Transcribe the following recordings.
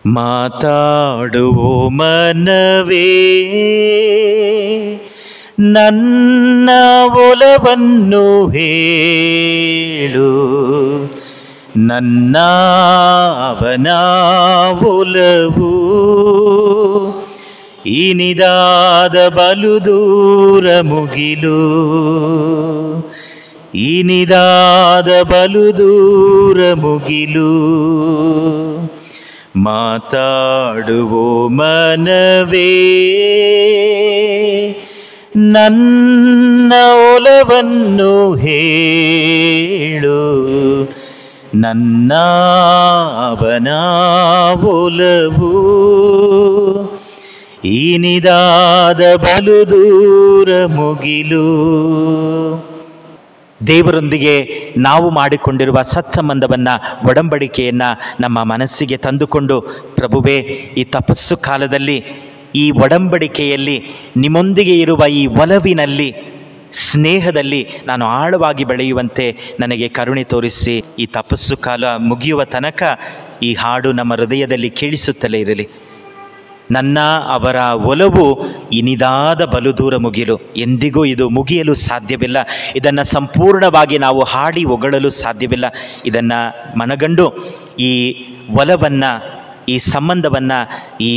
ಮಾತಾಡುವ ಮನವೇ ನನ್ನ ಒಲವನ್ನು ಹೇಳು, ನನ್ನ ಅವನ ಒಲವು ಇನಿದಾದ ಬಲು ದೂರ ಮುಗಿಲು, ಇನಿದಾದ ಬಲು ದೂರ ಮುಗಿಲು. ಮಾತಾಡುವ ಮನವೇ ನನ್ನ ಒಲವನ್ನು ಹೇಳು, ನನ್ನ ಅವನ ಒಲವು ಇನಿದಾದ ಬಲು ದೂರ ಮುಗಿಲು. ದೇವರೊಂದಿಗೆ ನಾವು ಮಾಡಿಕೊಂಡಿರುವ ಸತ್ಸಂಬಂಧವನ್ನು, ಒಡಂಬಡಿಕೆಯನ್ನು ನಮ್ಮ ಮನಸ್ಸಿಗೆ ತಂದುಕೊಂಡು, ಪ್ರಭುವೇ, ಈ ತಪಸ್ಸು ಕಾಲದಲ್ಲಿ ಈ ಒಡಂಬಡಿಕೆಯಲ್ಲಿ ನಿಮ್ಮೊಂದಿಗೆ ಇರುವ ಈ ಒಲವಿನಲ್ಲಿ, ಸ್ನೇಹದಲ್ಲಿ ನಾನು ಆಳವಾಗಿ ಬೆಳೆಯುವಂತೆ ನನಗೆ ಕರುಣೆ ತೋರಿಸಿ, ಈ ತಪಸ್ಸು ಕಾಲ ಮುಗಿಯುವ ತನಕ ಈ ಹಾಡು ನಮ್ಮ ಹೃದಯದಲ್ಲಿ ಕೇಳಿಸುತ್ತಲೇ ಇರಲಿ. ನನ್ನ ಅವರ ಒಲವು ಇನಿದಾದ ಬಲು ದೂರ ಮುಗಿಲು. ಎಂದಿಗೂ ಇದು ಮುಗಿಯಲು ಸಾಧ್ಯವಿಲ್ಲ. ಇದನ್ನು ಸಂಪೂರ್ಣವಾಗಿ ನಾವು ಹಾಡಿ ಹೊಗಳಲು ಸಾಧ್ಯವಿಲ್ಲ. ಇದನ್ನು ಮನಗಂಡು ಈ ಒಲವನ್ನು, ಈ ಸಂಬಂಧವನ್ನು, ಈ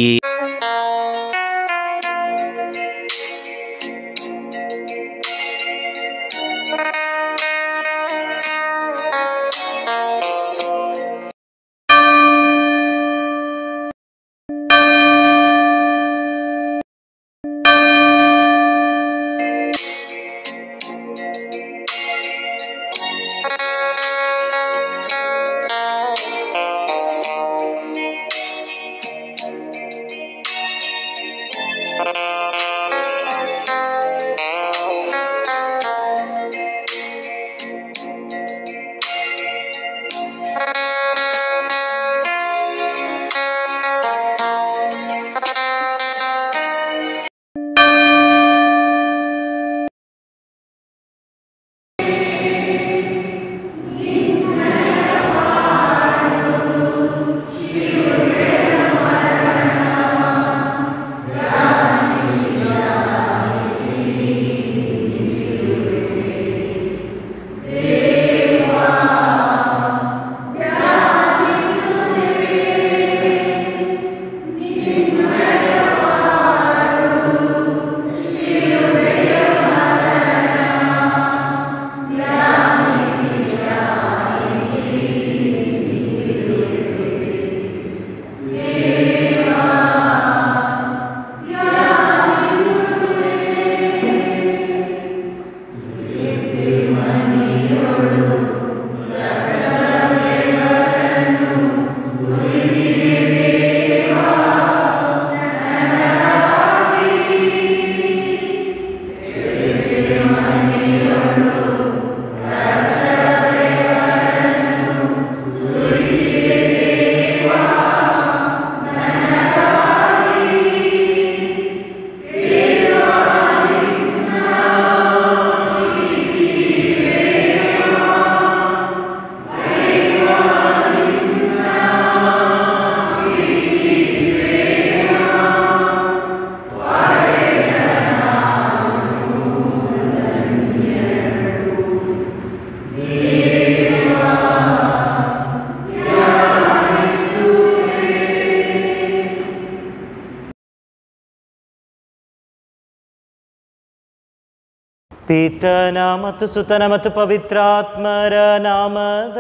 ಪಿತನ ಮತ್ತು ಸುತನ ಮತ್ತು ಪವಿತ್ರಾತ್ಮರ ನಾಮದಲ್ಲಿ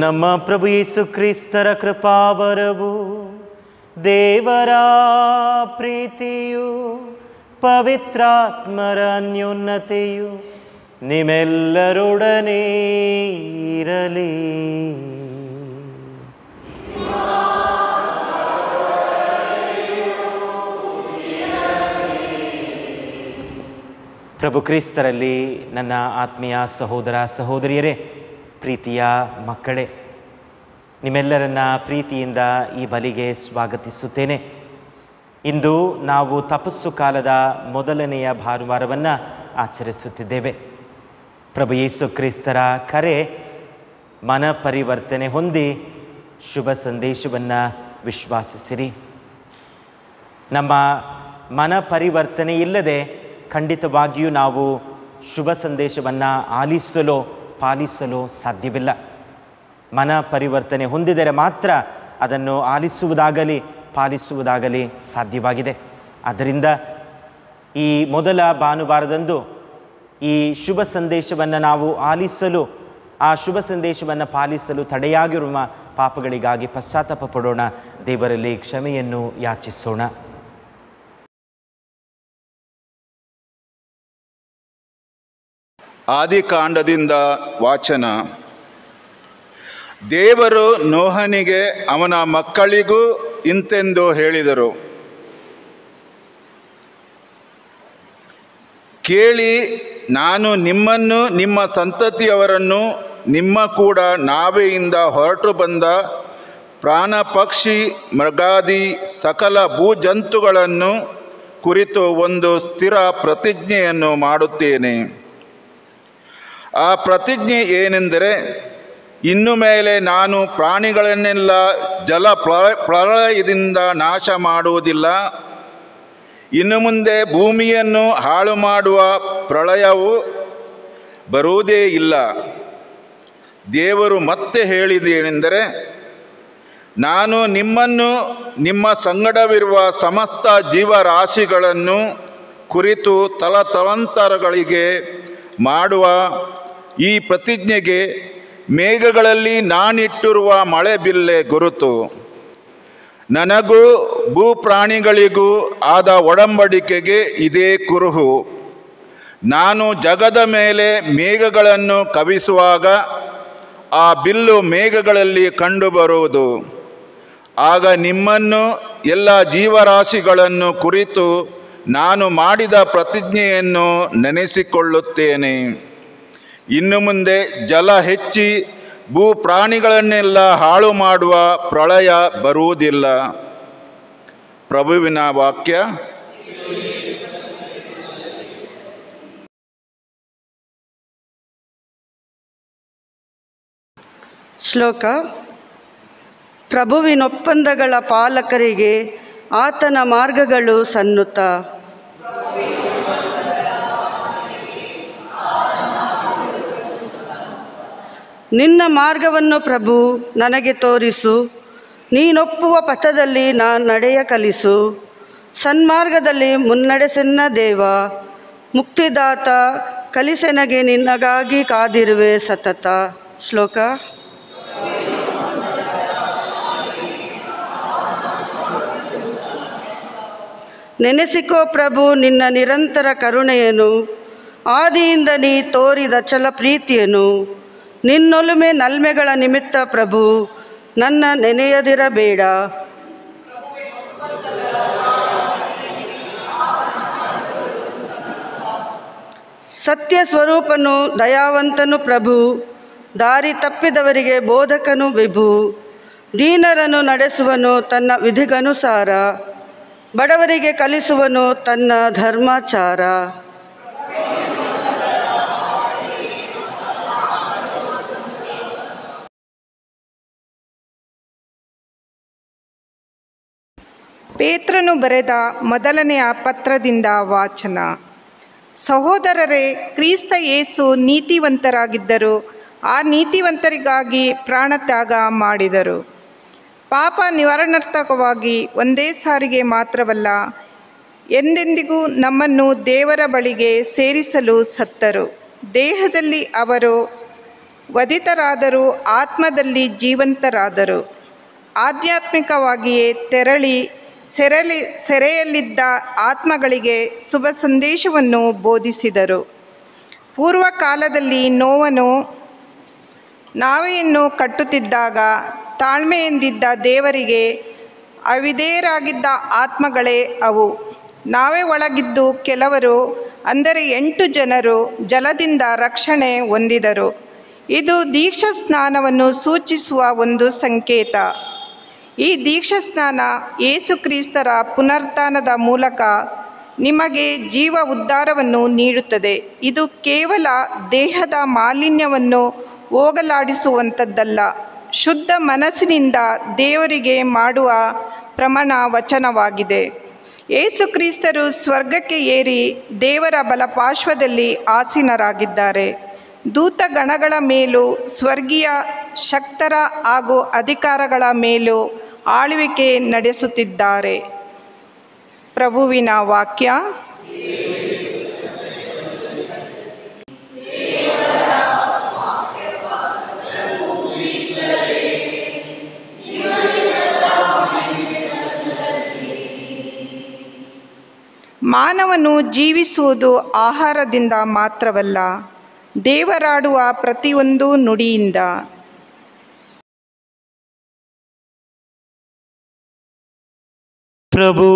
ನಮ್ಮ ಪ್ರಭು ಯೇಸು ಕ್ರಿಸ್ತರ ಕೃಪಾವರವು, ದೇವರ ಪ್ರೀತಿಯು, ಪವಿತ್ರಾತ್ಮರ ಅನ್ಯೋನ್ಯತೆಯು ನಿಮ್ಮೆಲ್ಲರೊಡನೆ ಇರಲಿ. ಪ್ರಭು ಕ್ರಿಸ್ತರಲ್ಲಿ ನನ್ನ ಆತ್ಮೀಯ ಸಹೋದರ ಸಹೋದರಿಯರೇ, ಪ್ರೀತಿಯ ಮಕ್ಕಳೇ, ನಿಮ್ಮೆಲ್ಲರನ್ನ ಪ್ರೀತಿಯಿಂದ ಈ ಬಲಿಗೆ ಸ್ವಾಗತಿಸುತ್ತೇನೆ. ಇಂದು ನಾವು ತಪಸ್ಸು ಕಾಲದ ಮೊದಲನೆಯ ಭಾನುವಾರವನ್ನು ಆಚರಿಸುತ್ತಿದ್ದೇವೆ. ಪ್ರಭು ಯೇಸು ಕ್ರಿಸ್ತರ ಕರೆ ಮನ ಪರಿವರ್ತನೆ ಹೊಂದಿ ಶುಭ ಸಂದೇಶವನ್ನು ವಿಶ್ವಾಸಿಸಿರಿ. ನಮ್ಮ ಮನ ಪರಿವರ್ತನೆ ಇಲ್ಲದೆ ಖಂಡಿತವಾಗಿಯೂ ನಾವು ಶುಭ ಸಂದೇಶವನ್ನು ಪಾಲಿಸಲು ಸಾಧ್ಯವಿಲ್ಲ. ಮನ ಪರಿವರ್ತನೆ ಹೊಂದಿದರೆ ಮಾತ್ರ ಅದನ್ನು ಆಲಿಸುವುದಾಗಲಿ ಪಾಲಿಸುವುದಾಗಲಿ ಸಾಧ್ಯವಾಗಿದೆ. ಆದ್ದರಿಂದ ಈ ಮೊದಲ ಭಾನುವಾರದಂದು ಈ ಶುಭ ಸಂದೇಶವನ್ನು ನಾವು ಆಲಿಸಲು, ಆ ಶುಭ ಸಂದೇಶವನ್ನು ಪಾಲಿಸಲು ತಡೆಯಾಗಿರುವ ಪಾಪಗಳಿಗಾಗಿ ಪಶ್ಚಾತ್ತಾಪ ಪಡೋಣ. ದೇವರಲ್ಲಿ ಕ್ಷಮೆಯನ್ನು ಯಾಚಿಸೋಣ. ಆದಿಕಾಂಡದಿಂದ ವಾಚನ. ದೇವರು ನೋಹನಿಗೆ ಅವನ ಮಕ್ಕಳಿಗೂ ಇಂತೆಂದು ಹೇಳಿದರು, ಕೇಳಿ, ನಾನು ನಿಮ್ಮನ್ನು ನಿಮ್ಮ ಸಂತತಿಯವರನ್ನು ನಿಮ್ಮ ಕೂಡ ನಾವೆಯಿಂದ ಹೊರಟು ಬಂದ ಪ್ರಾಣ ಪಕ್ಷಿ ಮೃಗಾದಿ ಸಕಲ ಭೂಜಂತುಗಳನ್ನು ಕುರಿತು ಒಂದು ಸ್ಥಿರ ಪ್ರತಿಜ್ಞೆಯನ್ನು ಮಾಡುತ್ತೇನೆ. ಆ ಪ್ರತಿಜ್ಞೆ ಏನೆಂದರೆ, ಇನ್ನು ಮೇಲೆ ನಾನು ಪ್ರಾಣಿಗಳನ್ನೆಲ್ಲ ಜಲ ಪ್ರಳಯದಿಂದ ನಾಶ ಮಾಡುವುದಿಲ್ಲ. ಇನ್ನು ಮುಂದೆ ಭೂಮಿಯನ್ನು ಹಾಳು ಮಾಡುವ ಪ್ರಳಯವು ಬರುವುದೇ ಇಲ್ಲ. ದೇವರು ಮತ್ತೆ ಹೇಳಿದ್ದೇನೆಂದರೆ, ನಾನು ನಿಮ್ಮನ್ನು ನಿಮ್ಮ ಸಂಗಡವಿರುವ ಸಮಸ್ತ ಜೀವರಾಶಿಗಳನ್ನು ಕುರಿತು ತಲತಲಾಂತರಗಳಿಗೆ ಮಾಡುವ ಈ ಪ್ರತಿಜ್ಞೆಗೆ ಮೇಘಗಳಲ್ಲಿ ನಾನಿಟ್ಟಿರುವ ಮಳೆ ಬಿಲ್ಲೆ ಗುರುತು. ನನಗೂ ಭೂಪ್ರಾಣಿಗಳಿಗೂ ಆದ ಒಡಂಬಡಿಕೆಗೆ ಇದೇ ಕುರುಹು. ನಾನು ಜಗದ ಮೇಲೆ ಮೇಘಗಳನ್ನು ಕವಿಸುವಾಗ ಆ ಬಿಲ್ಲು ಮೇಘಗಳಲ್ಲಿ ಕಂಡುಬರುವುದು. ಆಗ ನಿಮ್ಮನ್ನು ಎಲ್ಲ ಜೀವರಾಶಿಗಳನ್ನು ಕುರಿತು ನಾನು ಮಾಡಿದ ಪ್ರತಿಜ್ಞೆಯನ್ನು ನೆನೆಸಿಕೊಳ್ಳುತ್ತೇನೆ. ಇನ್ನು ಮುಂದೆ ಜಲ ಹೆಚ್ಚಿ ಭೂಪ್ರಾಣಿಗಳನ್ನೆಲ್ಲ ಹಾಳು ಮಾಡುವ ಪ್ರಳಯ ಬರುವುದಿಲ್ಲ. ಪ್ರಭುವಿನ ವಾಕ್ಯ. ಶ್ಲೋಕ. ಪ್ರಭುವಿನೊಪ್ಪಂದಗಳ ಪಾಲಕರಿಗೆ ಆತನ ಮಾರ್ಗಗಳು ಸನ್ನುತ. ನಿನ್ನ ಮಾರ್ಗವನ್ನು ಪ್ರಭು ನನಗೆ ತೋರಿಸು, ನೀನೊಪ್ಪುವ ಪಥದಲ್ಲಿ ನಾನು ನಡೆಯ ಕಲಿಸು. ಸನ್ಮಾರ್ಗದಲ್ಲಿ ಮುನ್ನಡೆಸೆನ್ನ ದೇವ, ಮುಕ್ತಿದಾತ ಕಲಿಸೆನಗೆ ನಿನ್ನಗಾಗಿ ಕಾದಿರುವೆ ಸತತ. ಶ್ಲೋಕ. ನೆನೆಸಿಕೋ ಪ್ರಭು ನಿನ್ನ ನಿರಂತರ ಕರುಣೆಯನ್ನು, ಆದಿಯಿಂದ ನೀ ತೋರಿದ ಚಲ ಪ್ರೀತಿಯನ್ನು. ನಿನ್ನೊಲುಮೆ ನಲ್ಮೆಗಳ ನಿಮಿತ್ತ ಪ್ರಭು ನನ್ನ ನೆನೆಯದಿರಬೇಡ. ಸತ್ಯ ಸ್ವರೂಪನು ದಯಾವಂತನು ಪ್ರಭು, ದಾರಿ ತಪ್ಪಿದವರಿಗೆ ಬೋಧಕನು ವಿಭು. ದೀನರನ್ನು ನಡೆಸುವನು ತನ್ನ ವಿಧಿಗನುಸಾರ, ಬಡವರಿಗೆ ಕಲಿಸುವನು ತನ್ನ ಧರ್ಮಾಚಾರ. ಪೇತ್ರನು ಬರೆದ ಮೊದಲನೆಯ ಪತ್ರದಿಂದ ವಾಚನ. ಸಹೋದರರೇ, ಕ್ರಿಸ್ತ ಯೇಸು ನೀತಿವಂತರಾಗಿದ್ದರು, ಆ ನೀತಿವಂತರಿಗಾಗಿ ಪ್ರಾಣತ್ಯಾಗ ಮಾಡಿದರು. ಪಾಪ ನಿವಾರಣಾರ್ಥಕವಾಗಿ ಒಂದೇ ಸಾರಿಗೆ ಮಾತ್ರವಲ್ಲ, ಎಂದೆಂದಿಗೂ ನಮ್ಮನ್ನು ದೇವರ ಬಳಿಗೆ ಸೇರಿಸಲು ಸತ್ತರು. ದೇಹದಲ್ಲಿ ಅವರು ವಧಿತರಾದರೂ ಆತ್ಮದಲ್ಲಿ ಜೀವಂತರಾದರು. ಆಧ್ಯಾತ್ಮಿಕವಾಗಿಯೇ ಸೆರೆಯಲ್ಲಿದ್ದ ಆತ್ಮಗಳಿಗೆ ಶುಭ ಸಂದೇಶವನ್ನು ಬೋಧಿಸಿದರು. ಪೂರ್ವಕಾಲದಲ್ಲಿ ನೋವನು ನಾವೆಯನ್ನು ಕಟ್ಟುತ್ತಿದ್ದಾಗ ತಾಳ್ಮೆಯಿಂದಿದ್ದ ದೇವರಿಗೆ ಅವಿಧೇಯರಾಗಿದ್ದ ಆತ್ಮಗಳೇ ಅವು. ನಾವೇ ಒಳಗಿದ್ದು ಕೆಲವರು, ಅಂದರೆ 8 ಜನರು ಜಲದಿಂದ ರಕ್ಷಣೆ ಹೊಂದಿದರು. ಇದು ದೀಕ್ಷಾ ಸ್ನಾನವನ್ನು ಸೂಚಿಸುವ ಒಂದು ಸಂಕೇತ. ಈ ದೀಕ್ಷಾ ಸ್ನಾನ ಯೇಸು ಕ್ರಿಸ್ತರ ಪುನರುತ್ಥಾನದ ಮೂಲಕ ನಿಮಗೆ ಜೀವ ಉದ್ಧಾರವನ್ನು ನೀಡುತ್ತದೆ. ಇದು ಕೇವಲ ದೇಹದ ಮಾಲಿನ್ಯವನ್ನು ಹೋಗಲಾಡಿಸುವಂಥದ್ದಲ್ಲ, ಶುದ್ಧ ಮನಸ್ಸಿನಿಂದ ದೇವರಿಗೆ ಮಾಡುವ ಪ್ರಮಾಣ ವಚನವಾಗಿದೆ. ಯೇಸು ಕ್ರಿಸ್ತರು ಸ್ವರ್ಗಕ್ಕೆ ಏರಿ ದೇವರ ಬಲಪಾರ್ಶ್ವದಲ್ಲಿ ಆಸೀನರಾಗಿದ್ದಾರೆ. ದೂತಗಣಗಳ ಮೇಲೂ ಸ್ವರ್ಗೀಯ ಶಕ್ತರ ಹಾಗೂ ಅಧಿಕಾರಗಳ ಮೇಲೂ ಆಳ್ವಿಕೆ ನಡೆಸುತ್ತಿದ್ದಾರೆ. ಪ್ರಭುವಿನ ವಾಕ್ಯ. ಮಾನವನು ಜೀವಿಸುವುದು ಆಹಾರದಿಂದ ಮಾತ್ರವಲ್ಲ, ದೇವರಾಡುವ ಪ್ರತಿಯೊಂದು ನುಡಿಯಿಂದ. ಪ್ರಭು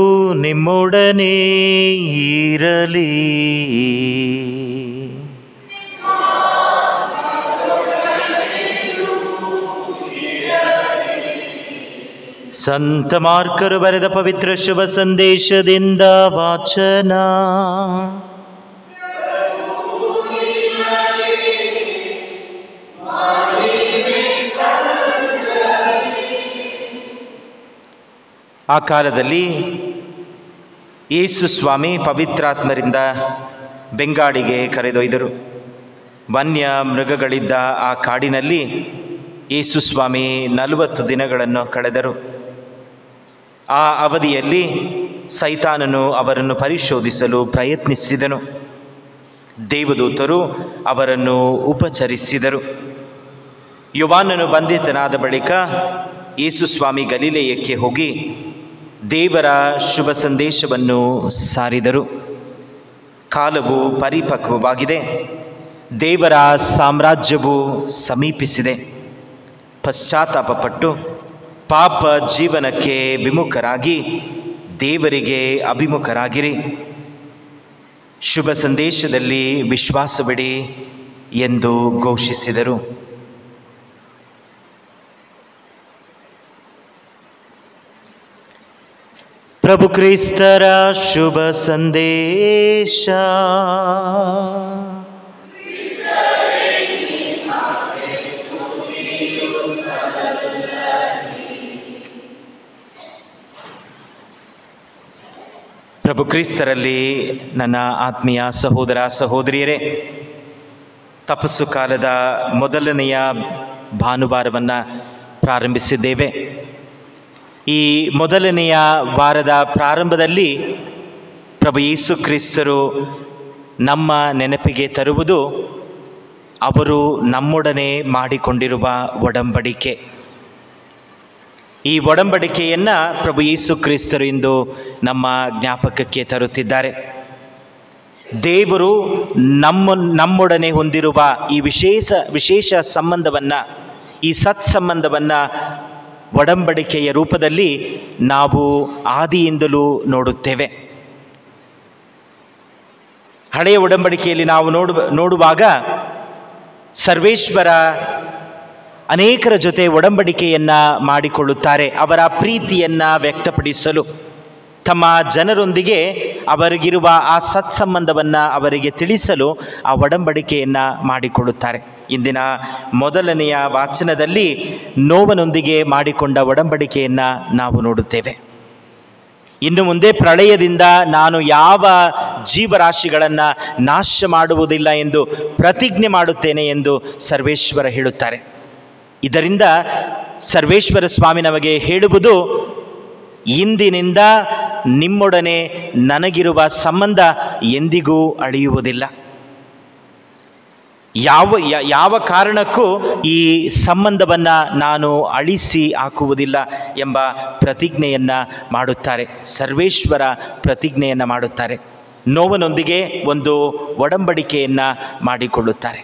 ನಿಮ್ಮೊಡನೆ ಇರಲಿ. ಸಂತ ಮಾರ್ಕರು ಬರೆದ ಪವಿತ್ರ ಶುಭ ಸಂದೇಶದಿಂದ ವಾಚನ. ಆ ಕಾಲದಲ್ಲಿ ಯೇಸು ಸ್ವಾಮಿ ಪವಿತ್ರಾತ್ಮರಿಂದ ಬೆಂಗಾಡಿಗೆ ಕರೆದೊಯ್ದರು. ವನ್ಯ ಮೃಗಗಳಿದ್ದ ಆ ಕಾಡಿನಲ್ಲಿ ಯೇಸು ಸ್ವಾಮಿ 40 ದಿನಗಳನ್ನು ಕಳೆದರು. ಆ ಅವಧಿಯಲ್ಲಿ ಸೈತಾನನು ಅವರನ್ನು ಪರಿಶೋಧಿಸಲು ಪ್ರಯತ್ನಿಸಿದನು. ದೇವದೂತರು ಅವರನ್ನು ಉಪಚರಿಸಿದರು. ಯೋಹಾನನು ಬಂಧಿತನಾದ ಬಳಿಕ ಯೇಸು ಸ್ವಾಮಿ ಗಲಿಲೆಯಕ್ಕೆ ಹೋಗಿ ದೇವರ ಶುಭ ಸಂದೇಶವನ್ನು ಸಾರಿದರು. ಕಾಲವು ಪರಿಪಕ್ವವಾಗಿದೆ, ದೇವರ ಸಾಮ್ರಾಜ್ಯವು ಸಮೀಪಿಸಿದೆ. ಪಶ್ಚಾತ್ತಾಪಪಟ್ಟು ಪಾಪ ಜೀವನಕ್ಕೆ ವಿಮುಖರಾಗಿ ದೇವರಿಗೆ ಅಭಿಮುಖರಾಗಿರಿ. ಶುಭ ಸಂದೇಶದಲ್ಲಿ ವಿಶ್ವಾಸವಿಡಿ ಎಂದು ಘೋಷಿಸಿದರು. ಪ್ರಭು ಕ್ರಿಸ್ತರ ಶುಭ ಸಂದೇಶ. ಪ್ರಭು ಕ್ರಿಸ್ತರಲ್ಲಿ ನನ್ನ ಆತ್ಮೀಯ ಸಹೋದರ ಸಹೋದರಿಯರೇ, ತಪಸ್ಸು ಕಾಲದ ಮೊದಲನೆಯ ಭಾನುವಾರವನ್ನು ಪ್ರಾರಂಭಿಸಿದ್ದೇವೆ. ಈ ಮೊದಲನೆಯ ವಾರದ ಪ್ರಾರಂಭದಲ್ಲಿ ಪ್ರಭು ಯೇಸು ಕ್ರಿಸ್ತರು ನಮ್ಮ ನೆನಪಿಗೆ ತರುವುದು ಅವರು ನಮ್ಮೊಡನೆ ಮಾಡಿಕೊಂಡಿರುವ ಒಡಂಬಡಿಕೆ. ಈ ಒಡಂಬಡಿಕೆಯನ್ನು ಪ್ರಭು ಯೇಸು ಕ್ರಿಸ್ತರು ಇಂದು ನಮ್ಮ ಜ್ಞಾಪಕಕ್ಕೆ ತರುತ್ತಿದ್ದಾರೆ. ದೇವರು ನಮ್ಮೊಡನೆ ಹೊಂದಿರುವ ಈ ವಿಶೇಷ ಸಂಬಂಧವನ್ನು, ಈ ಸತ್ಸಂಬಂಧವನ್ನು ಒಡಂಬಡಿಕೆಯ ರೂಪದಲ್ಲಿ ನಾವು ಆದಿಯಿಂದಲೂ ನೋಡುತ್ತೇವೆ. ಹಳೆಯ ಒಡಂಬಡಿಕೆಯಲ್ಲಿ ನಾವು ನೋಡುವಾಗ ಸರ್ವೇಶ್ವರ ಅನೇಕರ ಜೊತೆ ಒಡಂಬಡಿಕೆಯನ್ನು ಮಾಡಿಕೊಳ್ಳುತ್ತಾರೆ. ಅವರ ಪ್ರೀತಿಯನ್ನು ವ್ಯಕ್ತಪಡಿಸಲು, ತಮ್ಮ ಜನರೊಂದಿಗೆ ಅವರಿಗಿರುವ ಆ ಸತ್ಸಂಬಂಧವನ್ನು ಅವರಿಗೆ ತಿಳಿಸಲು ಆ ಒಡಂಬಡಿಕೆಯನ್ನು ಮಾಡಿಕೊಳ್ಳುತ್ತಾರೆ. ಇಂದಿನ ಮೊದಲನೆಯ ವಾಚನದಲ್ಲಿ ನೋವನೊಂದಿಗೆ ಮಾಡಿಕೊಂಡ ಒಡಂಬಡಿಕೆಯನ್ನು ನಾವು ನೋಡುತ್ತೇವೆ. ಇನ್ನು ಮುಂದೆ ಪ್ರಳಯದಿಂದ ನಾನು ಯಾವ ಜೀವರಾಶಿಗಳನ್ನು ನಾಶ ಮಾಡುವುದಿಲ್ಲ ಎಂದು ಪ್ರತಿಜ್ಞೆ ಮಾಡುತ್ತೇನೆ ಎಂದು ಸರ್ವೇಶ್ವರ ಹೇಳುತ್ತಾರೆ. ಇದರಿಂದ ಸರ್ವೇಶ್ವರ ಸ್ವಾಮಿ ನಮಗೆ ಹೇಳುವುದು, ಇಂದಿನಿಂದ ನಿಮ್ಮೊಡನೆ ನನಗಿರುವ ಸಂಬಂಧ ಎಂದಿಗೂ ಅಳಿಯುವುದಿಲ್ಲ. ಯಾವ ಕಾರಣಕ್ಕೂ ಈ ಸಂಬಂಧವನ್ನು ನಾನು ಅಳಿಸಿ ಹಾಕುವುದಿಲ್ಲ ಎಂಬ ಪ್ರತಿಜ್ಞೆಯನ್ನು ಮಾಡುತ್ತಾರೆ. ಸರ್ವೇಶ್ವರ ಪ್ರತಿಜ್ಞೆಯನ್ನು ಮಾಡುತ್ತಾರೆ. ನೋವನೊಂದಿಗೆ ಒಂದು ಒಡಂಬಡಿಕೆಯನ್ನು ಮಾಡಿಕೊಳ್ಳುತ್ತಾರೆ.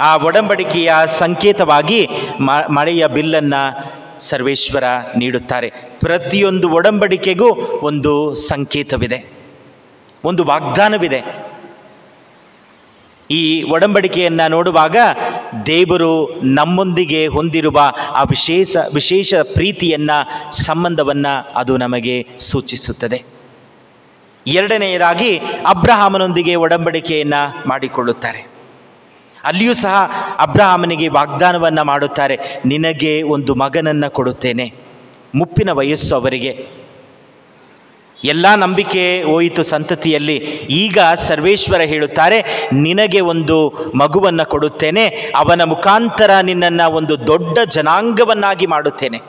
ಆ ಒಡಂಬಡಿಕೆಯ ಸಂಕೇತವಾಗಿ ಮಳೆಯ ಬಿಲ್ಲನ್ನು ಸರ್ವೇಶ್ವರ ನೀಡುತ್ತಾರೆ. ಪ್ರತಿಯೊಂದು ಒಡಂಬಡಿಕೆಗೂ ಒಂದು ಸಂಕೇತವಿದೆ, ಒಂದು ವಾಗ್ದಾನವಿದೆ. ಈ ಒಡಂಬಡಿಕೆಯನ್ನು ನೋಡುವಾಗ ದೇವರು ನಮ್ಮೊಂದಿಗೆ ಹೊಂದಿರುವ ಆ ವಿಶೇಷ ಪ್ರೀತಿಯನ್ನು, ಸಂಬಂಧವನ್ನು ಅದು ನಮಗೆ ಸೂಚಿಸುತ್ತದೆ. ಎರಡನೆಯದಾಗಿ ಅಬ್ರಹಾಮನೊಂದಿಗೆ ಒಡಂಬಡಿಕೆಯನ್ನು ಮಾಡಿಕೊಳ್ಳುತ್ತಾರೆ. ಅಲ್ಲಿಯೂ ಸಹ ಅಬ್ರಹಾಮನಿಗೆ ವಾಗ್ದಾನವನ್ನು ಮಾಡುತ್ತಾರೆ, ನಿನಗೆ ಒಂದು ಮಗನನ್ನು ಕೊಡುತ್ತೇನೆ. ಮುಪ್ಪಿನ ವಯಸ್ಸು ಅವರಿಗೆ, ಎಲ್ಲ ನಂಬಿಕೆ ಹೋಯಿತು ಸಂತತಿಯಲ್ಲಿ. ಈಗ ಸರ್ವೇಶ್ವರ ಹೇಳುತ್ತಾರೆ, ನಿನಗೆ ಒಂದು ಮಗುವನ್ನು ಕೊಡುತ್ತೇನೆ, ಅವನ ಮುಖಾಂತರ ನಿನ್ನನ್ನು ಒಂದು ದೊಡ್ಡ ಜನಾಂಗವನ್ನಾಗಿ ಮಾಡುತ್ತೇನೆ.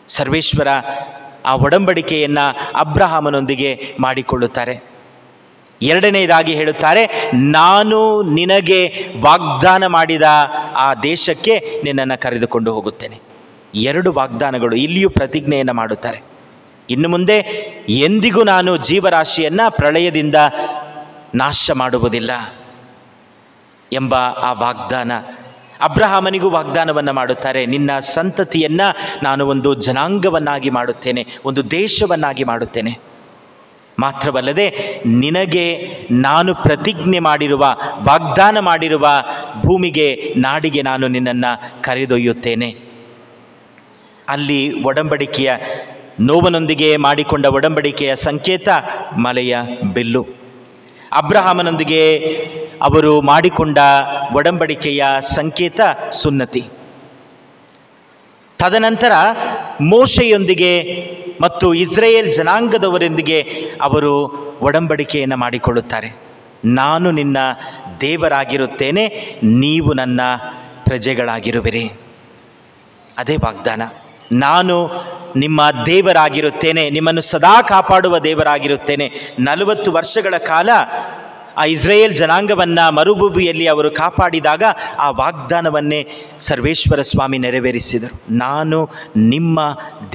ಸರ್ವೇಶ್ವರ ಆ ಒಡಂಬಡಿಕೆಯನ್ನು ಅಬ್ರಹಾಮನೊಂದಿಗೆ ಮಾಡಿಕೊಳ್ಳುತ್ತಾರೆ. ಎರಡನೆಯದಾಗಿ ಹೇಳುತ್ತಾರೆ, ನಾನು ನಿನಗೆ ವಾಗ್ದಾನ ಮಾಡಿದ ಆ ದೇಶಕ್ಕೆ ನಿನ್ನನ್ನು ಕರೆದುಕೊಂಡು ಹೋಗುತ್ತೇನೆ. ಎರಡು ವಾಗ್ದಾನಗಳು. ಇಲ್ಲಿಯೂ ಪ್ರತಿಜ್ಞೆಯನ್ನು ಮಾಡುತ್ತಾರೆ, ಇನ್ನು ಮುಂದೆ ಎಂದಿಗೂ ನಾನು ಜೀವರಾಶಿಯನ್ನು ಪ್ರಳಯದಿಂದ ನಾಶ ಮಾಡುವುದಿಲ್ಲ ಎಂಬ ಆ ವಾಗ್ದಾನ. ಅಬ್ರಹಾಮನಿಗೂ ವಾಗ್ದಾನವನ್ನು ಮಾಡುತ್ತಾರೆ, ನಿನ್ನ ಸಂತತಿಯನ್ನು ನಾನು ಒಂದು ಜನಾಂಗವನ್ನಾಗಿ ಮಾಡುತ್ತೇನೆ, ಒಂದು ದೇಶವನ್ನಾಗಿ ಮಾಡುತ್ತೇನೆ. ಮಾತ್ರವಲ್ಲದೆ ನಿನಗೆ ನಾನು ಪ್ರತಿಜ್ಞೆ ಮಾಡಿರುವ, ವಾಗ್ದಾನ ಮಾಡಿರುವ ಭೂಮಿಗೆ, ನಾಡಿಗೆ ನಾನು ನಿನ್ನನ್ನು ಕರೆದೊಯ್ಯುತ್ತೇನೆ. ಅಲ್ಲಿ ಒಡಂಬಡಿಕೆಯ, ನೋವನೊಂದಿಗೆ ಮಾಡಿಕೊಂಡ ಒಡಂಬಡಿಕೆಯ ಸಂಕೇತ ಮಲೆಯ ಬಿಲ್ಲು. ಅಬ್ರಹಾಮನೊಂದಿಗೆ ಅವರು ಮಾಡಿಕೊಂಡ ಒಡಂಬಡಿಕೆಯ ಸಂಕೇತ ಸುನ್ನತಿ. ತದನಂತರ ಮೋಶೆಯೊಂದಿಗೆ ಮತ್ತು ಇಸ್ರಾಯೇಲ್ ಜನಾಂಗದವರೊಂದಿಗೆ ಅವರು ಒಡಂಬಡಿಕೆಯನ್ನು ಮಾಡಿಕೊಳ್ಳುತ್ತಾರೆ. ನಾನು ನಿನ್ನ ದೇವರಾಗಿರುತ್ತೇನೆ, ನೀವು ನನ್ನ ಪ್ರಜೆಗಳಾಗಿರುವಿರಿ. ಅದೇ ವಾಗ್ದಾನ. ನಾನು ನಿಮ್ಮ ದೇವರಾಗಿರುತ್ತೇನೆ, ನಿಮ್ಮನ್ನು ಸದಾ ಕಾಪಾಡುವ ದೇವರಾಗಿರುತ್ತೇನೆ. 40 ವರ್ಷಗಳ ಕಾಲ ಆ ಇಸ್ರಾಯೇಲ್ ಜನಾಂಗವನ್ನು ಮರುಭೂಮಿಯಲ್ಲಿ ಅವರು ಕಾಪಾಡಿದಾಗ ಆ ವಾಗ್ದಾನವನ್ನೇ ಸರ್ವೇಶ್ವರ ಸ್ವಾಮಿ ನೆರವೇರಿಸಿದರು. ನಾನು ನಿಮ್ಮ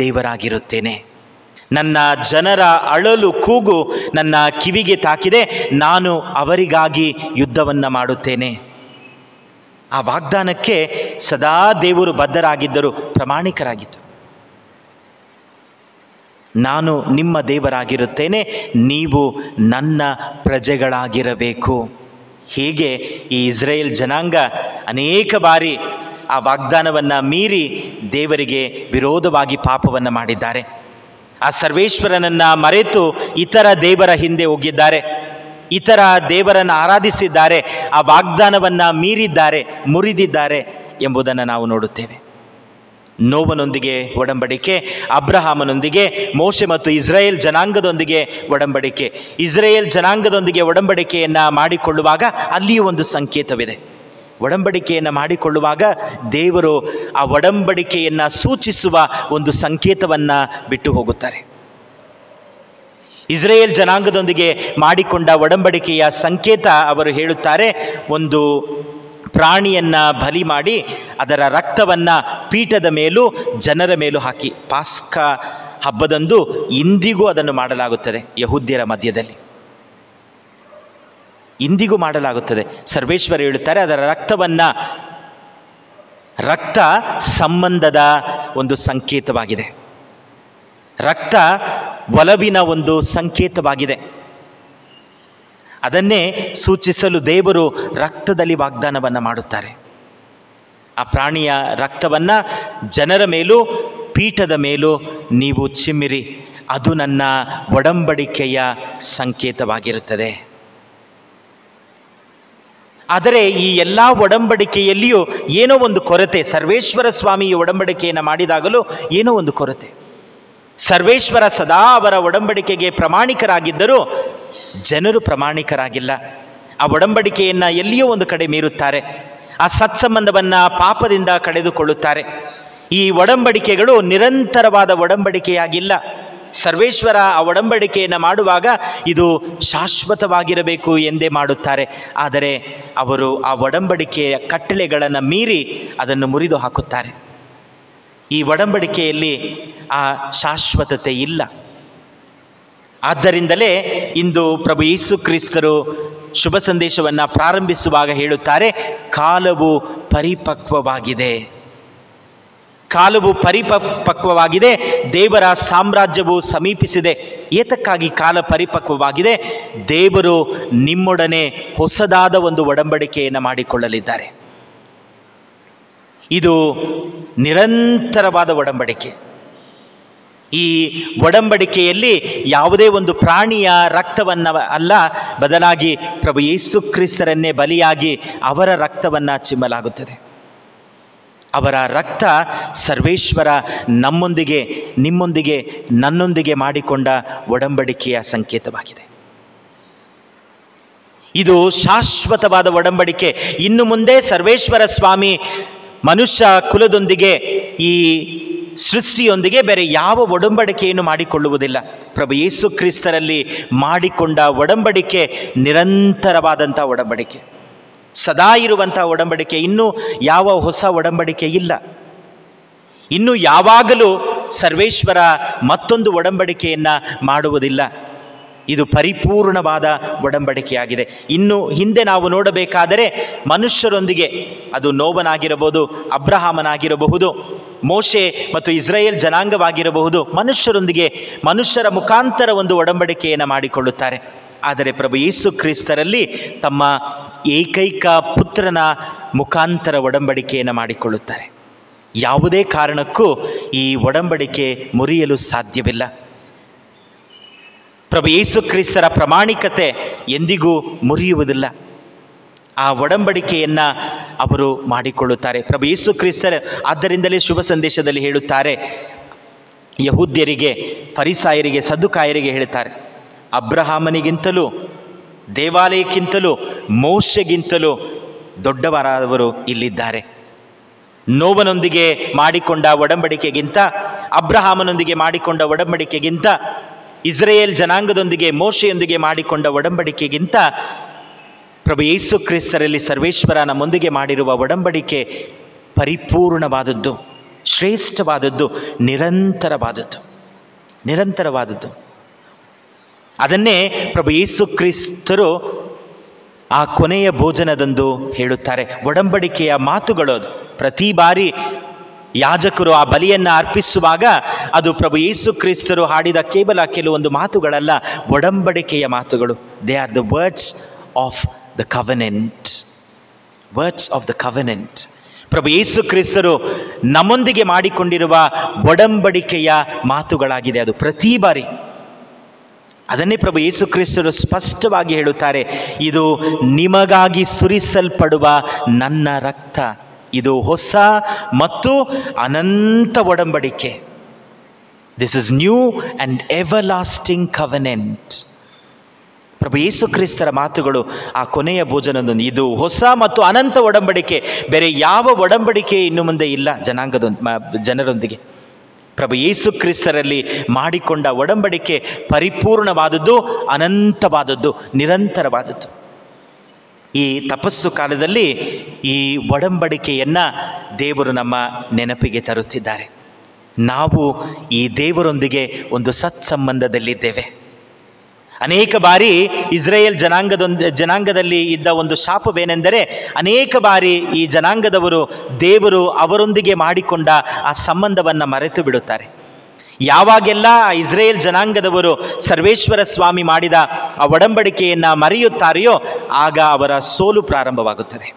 ದೇವರಾಗಿರುತ್ತೇನೆ. ನನ್ನ ಜನರ ಅಳಲು ಕೂಗು ನನ್ನ ಕಿವಿಗೆ ತಾಕಿದೆ, ನಾನು ಅವರಿಗಾಗಿ ಯುದ್ಧವನ್ನು ಮಾಡುತ್ತೇನೆ. ಆ ವಾಗ್ದಾನಕ್ಕೆ ಸದಾ ದೇವರು ಬದ್ಧರಾಗಿದ್ದರು, ಪ್ರಾಮಾಣಿಕರಾಗಿದ್ದರು. ನಾನು ನಿಮ್ಮ ದೇವರಾಗಿರುತ್ತೇನೆ, ನೀವು ನನ್ನ ಪ್ರಜೆಗಳಾಗಿರಬೇಕು. ಹೀಗೆ ಈ ಇಸ್ರಾಯೇಲ್ ಜನಾಂಗ ಅನೇಕ ಬಾರಿ ಆ ವಾಗ್ದಾನವನ್ನು ಮೀರಿ ದೇವರಿಗೆ ವಿರೋಧವಾಗಿ ಪಾಪವನ್ನು ಮಾಡಿದ್ದಾರೆ. ಆ ಸರ್ವೇಶ್ವರನನ್ನು ಮರೆತು ಇತರ ದೇವರ ಹಿಂದೆ ಹೋಗಿದ್ದಾರೆ, ಇತರ ದೇವರನ್ನು ಆರಾಧಿಸಿದ್ದಾರೆ, ಆ ವಾಗ್ದಾನವನ್ನು ಮೀರಿದ್ದಾರೆ, ಮುರಿದಿದ್ದಾರೆ ಎಂಬುದನ್ನು ನಾವು ನೋಡುತ್ತೇವೆ. ನೋವನೊಂದಿಗೆ ಒಡಂಬಡಿಕೆ, ಅಬ್ರಹಾಮನೊಂದಿಗೆ, ಮೋಶೆ ಮತ್ತು ಇಸ್ರಾಯೇಲ್ ಜನಾಂಗದೊಂದಿಗೆ ಒಡಂಬಡಿಕೆ. ಇಸ್ರಾಯೇಲ್ ಜನಾಂಗದೊಂದಿಗೆ ಒಡಂಬಡಿಕೆಯನ್ನು ಮಾಡಿಕೊಳ್ಳುವಾಗ ಅಲ್ಲಿಯೂ ಒಂದು ಸಂಕೇತವಿದೆ. ಒಡಂಬಡಿಕೆಯನ್ನು ಮಾಡಿಕೊಳ್ಳುವಾಗ ದೇವರು ಆ ಒಡಂಬಡಿಕೆಯನ್ನು ಸೂಚಿಸುವ ಒಂದು ಸಂಕೇತವನ್ನು ಬಿಟ್ಟು ಹೋಗುತ್ತಾರೆ. ಇಸ್ರಾಯೇಲ್ ಜನಾಂಗದೊಂದಿಗೆ ಮಾಡಿಕೊಂಡ ಒಡಂಬಡಿಕೆಯ ಸಂಕೇತ ಅವರು ಹೇಳುತ್ತಾರೆ, ಒಂದು ಪ್ರಾಣಿಯನ್ನು ಬಲಿ ಮಾಡಿ ಅದರ ರಕ್ತವನ್ನು ಪೀಠದ ಮೇಲೂ ಜನರ ಮೇಲೂ ಹಾಕಿ, ಪಾಸ್ಕ ಹಬ್ಬದಂದು ಇಂದಿಗೂ ಅದನ್ನು ಮಾಡಲಾಗುತ್ತದೆ. ಯಹೂದ್ಯರ ಮಧ್ಯದಲ್ಲಿ ಇಂದಿಗೂ ಮಾಡಲಾಗುತ್ತದೆ. ಸರ್ವೇಶ್ವರ ಹೇಳುತ್ತಾರೆ, ಅದರ ರಕ್ತ ಸಂಬಂಧದ ಒಂದು ಸಂಕೇತವಾಗಿದೆ, ರಕ್ತ ಒಲವಿನ ಒಂದು ಸಂಕೇತವಾಗಿದೆ. ಅದನ್ನೇ ಸೂಚಿಸಲು ದೇವರು ರಕ್ತದಲ್ಲಿ ವಾಗ್ದಾನವನ್ನು ಮಾಡುತ್ತಾರೆ. ಆ ಪ್ರಾಣಿಯ ರಕ್ತವನ್ನು ಜನರ ಮೇಲೂ ಪೀಠದ ಮೇಲೂ ನೀವು ಚಿಮ್ಮಿರಿ, ಅದು ನನ್ನ ಒಡಂಬಡಿಕೆಯ ಸಂಕೇತವಾಗಿರುತ್ತದೆ. ಆದರೆ ಈ ಎಲ್ಲ ಒಡಂಬಡಿಕೆಯಲ್ಲಿಯೂ ಏನೋ ಒಂದು ಕೊರತೆ. ಸರ್ವೇಶ್ವರ ಸ್ವಾಮಿಯ ಒಡಂಬಡಿಕೆಯನ್ನು ಮಾಡಿದಾಗಲೂ ಏನೋ ಒಂದು ಕೊರತೆ. ಸರ್ವೇಶ್ವರ ಸದಾ ಅವರ ಒಡಂಬಡಿಕೆಗೆ ಪ್ರಾಮಾಣಿಕರಾಗಿದ್ದರೂ ಜನರು ಪ್ರಾಮಾಣಿಕರಾಗಿಲ್ಲ. ಆ ಒಡಂಬಡಿಕೆಯನ್ನು ಎಲ್ಲಿಯೋ ಒಂದು ಕಡೆ ಮೀರುತ್ತಾರೆ. ಆ ಸತ್ಸಂಬಂಧವನ್ನು ಪಾಪದಿಂದ ಕಳೆದುಕೊಳ್ಳುತ್ತಾರೆ. ಈ ಒಡಂಬಡಿಕೆಗಳು ನಿರಂತರವಾದ ಒಡಂಬಡಿಕೆಯಾಗಿಲ್ಲ. ಸರ್ವೇಶ್ವರ ಆ ಒಡಂಬಡಿಕೆಯನ್ನು ಮಾಡುವಾಗ ಇದು ಶಾಶ್ವತವಾಗಿರಬೇಕು ಎಂದೇ ಮಾಡುತ್ತಾರೆ. ಆದರೆ ಅವರು ಆ ಒಡಂಬಡಿಕೆಯ ಕಟ್ಟಳೆಗಳನ್ನು ಮೀರಿ ಅದನ್ನು ಮುರಿದು ಹಾಕುತ್ತಾರೆ. ಈ ಒಡಂಬಡಿಕೆಯಲ್ಲಿ ಆ ಶಾಶ್ವತತೆ ಇಲ್ಲ. ಆದ್ದರಿಂದಲೇ ಇಂದು ಪ್ರಭು ಯೇಸು ಕ್ರಿಸ್ತರು ಶುಭ ಸಂದೇಶವನ್ನು ಪ್ರಾರಂಭಿಸುವಾಗ ಹೇಳುತ್ತಾರೆ, ಕಾಲವು ಪರಿಪಕ್ವವಾಗಿದೆ. ಕಾಲವು ಪರಿಪಕ್ವವಾಗಿದೆ, ದೇವರ ಸಾಮ್ರಾಜ್ಯವು ಸಮೀಪಿಸಿದೆ. ಏತಕ್ಕಾಗಿ ಕಾಲ ಪರಿಪಕ್ವವಾಗಿದೆ? ದೇವರು ನಿಮ್ಮೊಡನೆ ಹೊಸದಾದ ಒಂದು ಒಡಂಬಡಿಕೆಯನ್ನು ಮಾಡಿಕೊಳ್ಳಲಿದ್ದಾರೆ. ಇದು ನಿರಂತರವಾದ ಒಡಂಬಡಿಕೆ. ಈ ಒಡಂಬಡಿಕೆಯಲ್ಲಿ ಯಾವುದೇ ಒಂದು ಪ್ರಾಣಿಯ ರಕ್ತವನ್ನು ಅಲ್ಲ, ಬದಲಾಗಿ ಪ್ರಭು ಯೇಸು ಕ್ರಿಸ್ತರನ್ನೇ ಬಲಿಯಾಗಿ ಅವರ ರಕ್ತವನ್ನು ಚಿಮ್ಮಲಾಗುತ್ತದೆ. ಅವರ ರಕ್ತ ಸರ್ವೇಶ್ವರ ನಮ್ಮೊಂದಿಗೆ, ನಿಮ್ಮೊಂದಿಗೆ, ನನ್ನೊಂದಿಗೆ ಮಾಡಿಕೊಂಡ ಒಡಂಬಡಿಕೆಯ ಸಂಕೇತವಾಗಿದೆ. ಇದು ಶಾಶ್ವತವಾದ ಒಡಂಬಡಿಕೆ. ಇನ್ನು ಮುಂದೆ ಸರ್ವೇಶ್ವರ ಸ್ವಾಮಿ ಮನುಷ್ಯ ಕುಲದೊಂದಿಗೆ, ಈ ಸೃಷ್ಟಿಯೊಂದಿಗೆ ಬೇರೆ ಯಾವ ಒಡಂಬಡಿಕೆಯನ್ನು ಮಾಡಿಕೊಳ್ಳುವುದಿಲ್ಲ. ಪ್ರಭು ಯೇಸು ಕ್ರಿಸ್ತರಲ್ಲಿ ಮಾಡಿಕೊಂಡ ಒಡಂಬಡಿಕೆ ನಿರಂತರವಾದಂಥ ಒಡಂಬಡಿಕೆ, ಸದಾ ಇರುವಂಥ ಒಡಂಬಡಿಕೆ. ಇನ್ನೂ ಯಾವ ಹೊಸ ಒಡಂಬಡಿಕೆ ಇಲ್ಲ. ಇನ್ನು ಯಾವಾಗಲೂ ಸರ್ವೇಶ್ವರ ಮತ್ತೊಂದು ಒಡಂಬಡಿಕೆಯನ್ನು ಮಾಡುವುದಿಲ್ಲ. ಇದು ಪರಿಪೂರ್ಣವಾದ ಒಡಂಬಡಿಕೆಯಾಗಿದೆ. ಇನ್ನು ಹಿಂದೆ ನಾವು ನೋಡಬೇಕಾದರೆ ಮನುಷ್ಯರೊಂದಿಗೆ, ಅದು ನೋವನಾಗಿರಬಹುದು, ಅಬ್ರಹಾಮನಾಗಿರಬಹುದು, ಮೋಶೆ ಮತ್ತು ಇಸ್ರಾಯೇಲ್ ಜನಾಂಗವಾಗಿರಬಹುದು, ಮನುಷ್ಯರೊಂದಿಗೆ ಮನುಷ್ಯರ ಮುಖಾಂತರ ಒಂದು ಒಡಂಬಡಿಕೆಯನ್ನು ಮಾಡಿಕೊಳ್ಳುತ್ತಾರೆ. ಆದರೆ ಪ್ರಭು ಯೇಸು ಕ್ರಿಸ್ತರಲ್ಲಿ ತಮ್ಮ ಏಕೈಕ ಪುತ್ರನ ಮುಖಾಂತರ ಒಡಂಬಡಿಕೆಯನ್ನು ಮಾಡಿಕೊಳ್ಳುತ್ತಾರೆ. ಯಾವುದೇ ಕಾರಣಕ್ಕೂ ಈ ಒಡಂಬಡಿಕೆ ಮುರಿಯಲು ಸಾಧ್ಯವಿಲ್ಲ. ಪ್ರಭು ಯೇಸು ಕ್ರಿಸ್ತರ ಪ್ರಾಮಾಣಿಕತೆ ಎಂದಿಗೂ ಮುರಿಯುವುದಿಲ್ಲ. ಆ ಒಡಂಬಡಿಕೆಯನ್ನು ಅವರು ಮಾಡಿಕೊಳ್ಳುತ್ತಾರೆ. ಪ್ರಭು ಯೇಸು ಕ್ರಿಸ್ತರ ಆದ್ದರಿಂದಲೇ ಶುಭ ಸಂದೇಶದಲ್ಲಿ ಹೇಳುತ್ತಾರೆ, ಯಹೂದ್ಯರಿಗೆ, ಫರಿಸಾಯರಿಗೆ, ಸದ್ದುಕಾಯರಿಗೆ ಹೇಳುತ್ತಾರೆ, ಅಬ್ರಹಾಮನಿಗಿಂತಲೂ, ದೇವಾಲಯಕ್ಕಿಂತಲೂ, ಮೋಶೆಗಿಂತಲೂ ದೊಡ್ಡವರಾದವರು ಇಲ್ಲಿದ್ದಾರೆ. ನೋವನೊಂದಿಗೆ ಮಾಡಿಕೊಂಡ ಒಡಂಬಡಿಕೆಗಿಂತ, ಅಬ್ರಹಾಮನೊಂದಿಗೆ ಮಾಡಿಕೊಂಡ ಒಡಂಬಡಿಕೆಗಿಂತ, ಇಸ್ರಾಯೇಲ್ ಜನಾಂಗದೊಂದಿಗೆ ಮೋಶೆಯೊಂದಿಗೆ ಮಾಡಿಕೊಂಡ ಒಡಂಬಡಿಕೆಗಿಂತ ಪ್ರಭು ಯೇಸು ಕ್ರಿಸ್ತರಲ್ಲಿ ಸರ್ವೇಶ್ವರ ನಮ್ಮೊಂದಿಗೆ ಮಾಡಿರುವ ಒಡಂಬಡಿಕೆ ಪರಿಪೂರ್ಣವಾದದ್ದು, ಶ್ರೇಷ್ಠವಾದದ್ದು, ನಿರಂತರವಾದದ್ದು. ಅದನ್ನೇ ಪ್ರಭು ಯೇಸು ಕ್ರಿಸ್ತರು ಆ ಕೊನೆಯ ಭೋಜನದಂದು ಹೇಳುತ್ತಾರೆ. ಒಡಂಬಡಿಕೆಯ ಮಾತುಗಳು ಪ್ರತಿ ಬಾರಿ ಯಾಜಕರು ಆ ಬಲಿಯನ್ನು ಅರ್ಪಿಸುವಾಗ ಅದು ಪ್ರಭು ಯೇಸು ಕ್ರಿಸ್ತರು ಹಾಡಿದ ಕೇವಲ ಕೆಲವೊಂದು ಮಾತುಗಳಲ್ಲ, ಒಡಂಬಡಿಕೆಯ ಮಾತುಗಳು. They are the words of the covenant. ಪ್ರಭು ಯೇಸು ಕ್ರಿಸ್ತರು ನಮ್ಮೊಂದಿಗೆ ಮಾಡಿಕೊಂಡಿರುವ ಒಡಂಬಡಿಕೆಯ ಮಾತುಗಳಾಗಿದೆ ಅದು ಪ್ರತಿ ಬಾರಿ. ಅದನ್ನೇ ಪ್ರಭು ಯೇಸು ಕ್ರಿಸ್ತರು ಸ್ಪಷ್ಟವಾಗಿ ಹೇಳುತ್ತಾರೆ, ಇದು ನಿಮಗಾಗಿ ಸುರಿಸಲ್ಪಡುವ ನನ್ನ ರಕ್ತ, ಇದು ಹೊಸ ಮತ್ತು ಅನಂತ ಒಡಂಬಡಿಕೆ. This is new and everlasting covenant. ಪ್ರಭು ಯೇಸು ಕ್ರಿಸ್ತರ ಮಾತುಗಳು ಆ ಕೊನೆಯ ಭೋಜನದೊಂದು, ಇದು ಹೊಸ ಮತ್ತು ಅನಂತ ಒಡಂಬಡಿಕೆ. ಬೇರೆ ಯಾವ ಒಡಂಬಡಿಕೆ ಇನ್ನು ಮುಂದೆ ಇಲ್ಲ ಜನರೊಂದಿಗೆ. ಪ್ರಭು ಯೇಸು ಕ್ರಿಸ್ತರಲ್ಲಿ ಮಾಡಿಕೊಂಡ ಒಡಂಬಡಿಕೆ ಪರಿಪೂರ್ಣವಾದದ್ದು, ಅನಂತವಾದದ್ದು, ನಿರಂತರವಾದದ್ದು. ಈ ತಪಸ್ಸು ಕಾಲದಲ್ಲಿ ಈ ಒಡಂಬಡಿಕೆಯನ್ನು ದೇವರು ನಮ್ಮ ನೆನಪಿಗೆ ತರುತ್ತಿದ್ದಾರೆ. ನಾವು ಈ ದೇವರೊಂದಿಗೆ ಒಂದು ಸತ್ಸಂಬಂಧದಲ್ಲಿದ್ದೇವೆ. ಅನೇಕ ಬಾರಿ ಇಸ್ರಾಯೇಲ್ ಜನಾಂಗದಲ್ಲಿ ಇದ್ದ ಒಂದು ಶಾಪವೇನೆಂದರೆ, ಅನೇಕ ಬಾರಿ ಈ ಜನಾಂಗದವರು ದೇವರು ಅವರೊಂದಿಗೆ ಮಾಡಿಕೊಂಡ ಆ ಸಂಬಂಧವನ್ನು ಮರೆತು ಬಿಡುತ್ತಾರೆ. ಯಾವಾಗೆಲ್ಲ ಇಸ್ರಾಯೇಲ್ ಜನಾಂಗದವರು ಸರ್ವೇಶ್ವರ ಸ್ವಾಮಿ ಮಾಡಿದ ಆ ಒಡಂಬಡಿಕೆಯನ್ನು ಮರೆಯುತ್ತಾರೆಯೋ ಆಗ ಅವರ ಸೋಲು ಪ್ರಾರಂಭವಾಗುತ್ತದೆ.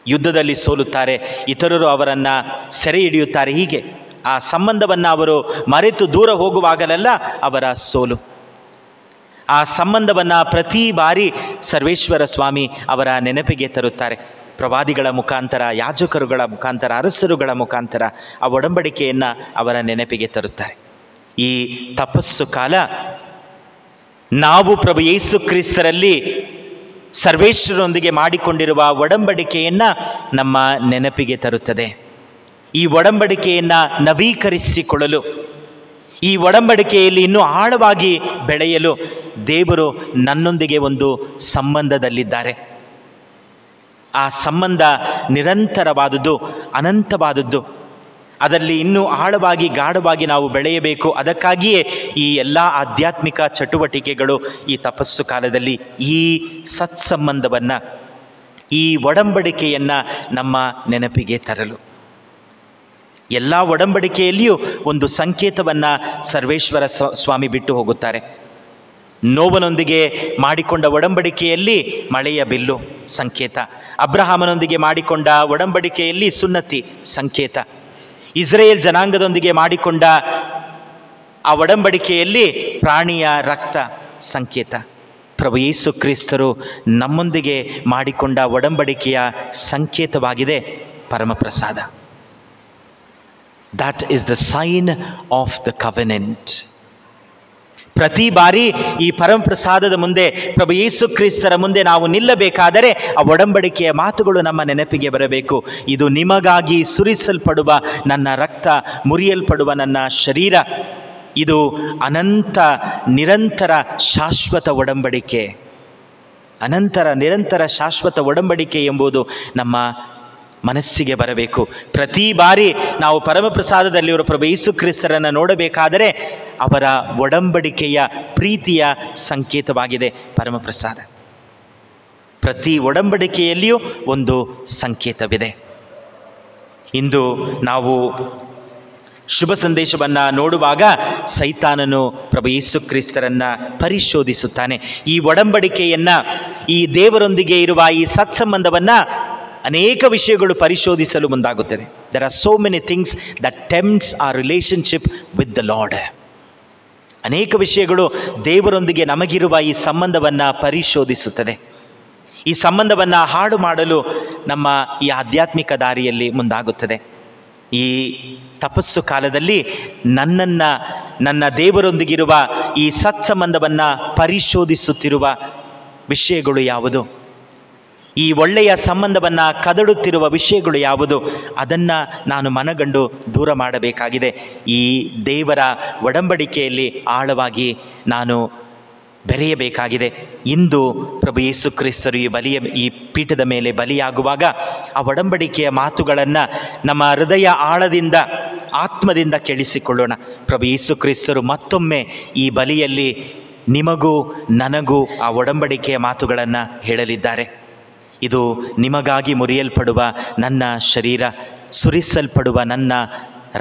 ಯುದ್ಧದಲ್ಲಿ ಸೋಲುತ್ತಾರೆ, ಇತರರು ಅವರನ್ನು ಸೆರೆ ಹಿಡಿಯುತ್ತಾರೆ. ಹೀಗೆ ಆ ಸಂಬಂಧವನ್ನು ಅವರು ಮರೆತು ದೂರ ಹೋಗುವಾಗಲೆಲ್ಲ ಅವರ ಸೋಲು. ಆ ಸಂಬಂಧವನ್ನು ಪ್ರತಿ ಬಾರಿ ಸರ್ವೇಶ್ವರ ಸ್ವಾಮಿ ಅವರ ನೆನಪಿಗೆ ತರುತ್ತಾರೆ. ಪ್ರವಾದಿಗಳ ಮುಖಾಂತರ, ಯಾಜಕರುಗಳ ಮುಖಾಂತರ, ಅರಸರುಗಳ ಮುಖಾಂತರ ಆ ಒಡಂಬಡಿಕೆಯನ್ನು ಅವರ ನೆನಪಿಗೆ ತರುತ್ತಾರೆ. ಈ ತಪಸ್ಸು ಕಾಲ ನಾವು ಪ್ರಭು ಯೇಸು ಕ್ರಿಸ್ತರಲ್ಲಿ ಸರ್ವೇಶ್ವರನೊಂದಿಗೆ ಮಾಡಿಕೊಂಡಿರುವ ಒಡಂಬಡಿಕೆಯನ್ನು ನಮ್ಮ ನೆನಪಿಗೆ ತರುತ್ತದೆ. ಈ ಒಡಂಬಡಿಕೆಯನ್ನು ನವೀಕರಿಸಿಕೊಳ್ಳಲು, ಈ ಒಡಂಬಡಿಕೆಯಲ್ಲಿ ಇನ್ನೂ ಆಳವಾಗಿ ಬೆಳೆಯಲು ದೇವರು ನನ್ನೊಂದಿಗೆ ಒಂದು ಸಂಬಂಧದಲ್ಲಿದ್ದಾರೆ. ಆ ಸಂಬಂಧ ನಿರಂತರವಾದದ್ದು, ಅನಂತವಾದದ್ದು. ಅದರಲ್ಲಿ ಇನ್ನೂ ಆಳವಾಗಿ, ಗಾಢವಾಗಿ ನಾವು ಬೆಳೆಯಬೇಕು. ಅದಕ್ಕಾಗಿಯೇ ಈ ಎಲ್ಲ ಆಧ್ಯಾತ್ಮಿಕ ಚಟುವಟಿಕೆಗಳು ಈ ತಪಸ್ಸು ಕಾಲದಲ್ಲಿ ಈ ಸತ್ಸಂಬಂಧವನ್ನು, ಈ ಒಡಂಬಡಿಕೆಯನ್ನು ನಮ್ಮ ನೆನಪಿಗೆ ತರಲು. ಎಲ್ಲ ಒಡಂಬಡಿಕೆಯಲ್ಲಿಯೂ ಒಂದು ಸಂಕೇತವನ್ನು ಸರ್ವೇಶ್ವರ ಸ್ವಾಮಿ ಬಿಟ್ಟು ಹೋಗುತ್ತಾರೆ. ನೋವನೊಂದಿಗೆ ಮಾಡಿಕೊಂಡ ಒಡಂಬಡಿಕೆಯಲ್ಲಿ ಮಳೆಯ ಬಿಲ್ಲು ಸಂಕೇತ, ಅಬ್ರಹಾಮನೊಂದಿಗೆ ಮಾಡಿಕೊಂಡ ಒಡಂಬಡಿಕೆಯಲ್ಲಿ ಸುನ್ನತಿ ಸಂಕೇತ, ಇಸ್ರಾಯೇಲ್ ಜನಾಂಗದೊಂದಿಗೆ ಮಾಡಿಕೊಂಡ ಆ ಒಡಂಬಡಿಕೆಯಲ್ಲಿ ಪ್ರಾಣಿಯ ರಕ್ತ ಸಂಕೇತ. ಪ್ರಭು ಯೇಸು ಕ್ರಿಸ್ತರು ನಮ್ಮೊಂದಿಗೆ ಮಾಡಿಕೊಂಡ ಒಡಂಬಡಿಕೆಯ ಸಂಕೇತವಾಗಿದೆ ಪರಮಪ್ರಸಾದ. That is the sign of the covenant. ಪ್ರತಿ ಬಾರಿ ಈ ಪರಮಪ್ರಸಾದದ ಮುಂದೆ, ಪ್ರಭು ಯೇಸು ಕ್ರಿಸ್ತರ ಮುಂದೆ ನಾವು ನಿಲ್ಲಬೇಕಾದರೆ ಆ ಒಡಂಬಡಿಕೆಯ ಮಾತುಗಳು ನಮ್ಮ ನೆನಪಿಗೆ ಬರಬೇಕು. ಇದು ನಿಮಗಾಗಿ ಸುರಿಸಲ್ಪಡುವ ನನ್ನ ರಕ್ತ, ಮುರಿಯಲ್ಪಡುವ ನನ್ನ ಶರೀರ. ಇದು ಅನಂತ ನಿರಂತರ ಶಾಶ್ವತ ಒಡಂಬಡಿಕೆ. ನಿರಂತರ ಶಾಶ್ವತ ಒಡಂಬಡಿಕೆ ಎಂಬುದು ನಮ್ಮ ಮನಸ್ಸಿಗೆ ಬರಬೇಕು. ಪ್ರತಿ ಬಾರಿ ನಾವು ಪರಮಪ್ರಸಾದದಲ್ಲಿರುವ ಪ್ರಭು ಯೇಸು ಕ್ರಿಸ್ತರನ್ನು ನೋಡಬೇಕಾದರೆ ಅವರ ಒಡಂಬಡಿಕೆಯ ಪ್ರೀತಿಯ ಸಂಕೇತವಾಗಿದೆ ಪರಮಪ್ರಸಾದ. ಪ್ರತಿ ಒಡಂಬಡಿಕೆಯಲ್ಲಿಯೂ ಒಂದು ಸಂಕೇತವಿದೆ. ಇಂದು ನಾವು ಶುಭ ಸಂದೇಶವನ್ನು ನೋಡುವಾಗ ಸೈತಾನನು ಪ್ರಭು ಯೇಸು ಕ್ರಿಸ್ತರನ್ನು ಪರಿಶೋಧಿಸುತ್ತಾನೆ. ಈ ಒಡಂಬಡಿಕೆಯನ್ನು, ಈ ದೇವರೊಂದಿಗೆ ಇರುವ ಈ ಸತ್ಸಂಬಂಧವನ್ನು ಅನೇಕ ವಿಷಯಗಳು ಪರಿಶೋಧಿಸಲು ಮುಂದಾಗುತ್ತದೆ. There are so many things that tempts our relationship with the Lord. ಅನೇಕ ವಿಷಯಗಳು ದೇವರೊಂದಿಗೆ ನಮಗಿರುವ ಈ ಸಂಬಂಧವನ್ನು ಪರಿಶೋಧಿಸುತ್ತದೆ. ಈ ಸಂಬಂಧವನ್ನು ಹಾಳು ಮಾಡಲು ನಮ್ಮ ಈ ಆಧ್ಯಾತ್ಮಿಕ ದಾರಿಯಲ್ಲಿ ಮುಂದಾಗುತ್ತದೆ. ಈ ತಪಸ್ಸು ಕಾಲದಲ್ಲಿ ನನ್ನ ದೇವರೊಂದಿಗಿರುವ ಈ ಸತ್ಸಂಬಂಧವನ್ನು ಪರಿಶೋಧಿಸುತ್ತಿರುವ ವಿಷಯಗಳು ಯಾವುದು? ಈ ಒಳ್ಳೆಯ ಸಂಬಂಧವನ್ನು ಕದಡುತ್ತಿರುವ ವಿಷಯಗಳು ಯಾವುದು? ಅದನ್ನು ನಾನು ಮನಗಂಡು ದೂರ ಮಾಡಬೇಕಾಗಿದೆ. ಈ ದೇವರ ಒಡಂಬಡಿಕೆಯಲ್ಲಿ ಆಳವಾಗಿ ನಾನು ಬೆರೆಯಬೇಕಾಗಿದೆ. ಇಂದು ಪ್ರಭು ಯೇಸು ಕ್ರಿಸ್ತರು ಈ ಪೀಠದ ಮೇಲೆ ಬಲಿಯಾಗುವಾಗ ಆ ಒಡಂಬಡಿಕೆಯ ಮಾತುಗಳನ್ನು ನಮ್ಮ ಹೃದಯ ಆಳದಿಂದ, ಆತ್ಮದಿಂದ ಕೇಳಿಸಿಕೊಳ್ಳೋಣ. ಪ್ರಭು ಯೇಸು ಕ್ರಿಸ್ತರು ಮತ್ತೊಮ್ಮೆ ಈ ಬಲಿಯಲ್ಲಿ ನಿಮಗೂ ನನಗೂ ಆ ಒಡಂಬಡಿಕೆಯ ಮಾತುಗಳನ್ನು ಹೇಳಲಿದ್ದಾರೆ. ಇದು ನಿಮಗಾಗಿ ಮುರಿಯಲ್ಪಡುವ ನನ್ನ ಶರೀರ, ಸುರಿಸಲ್ಪಡುವ ನನ್ನ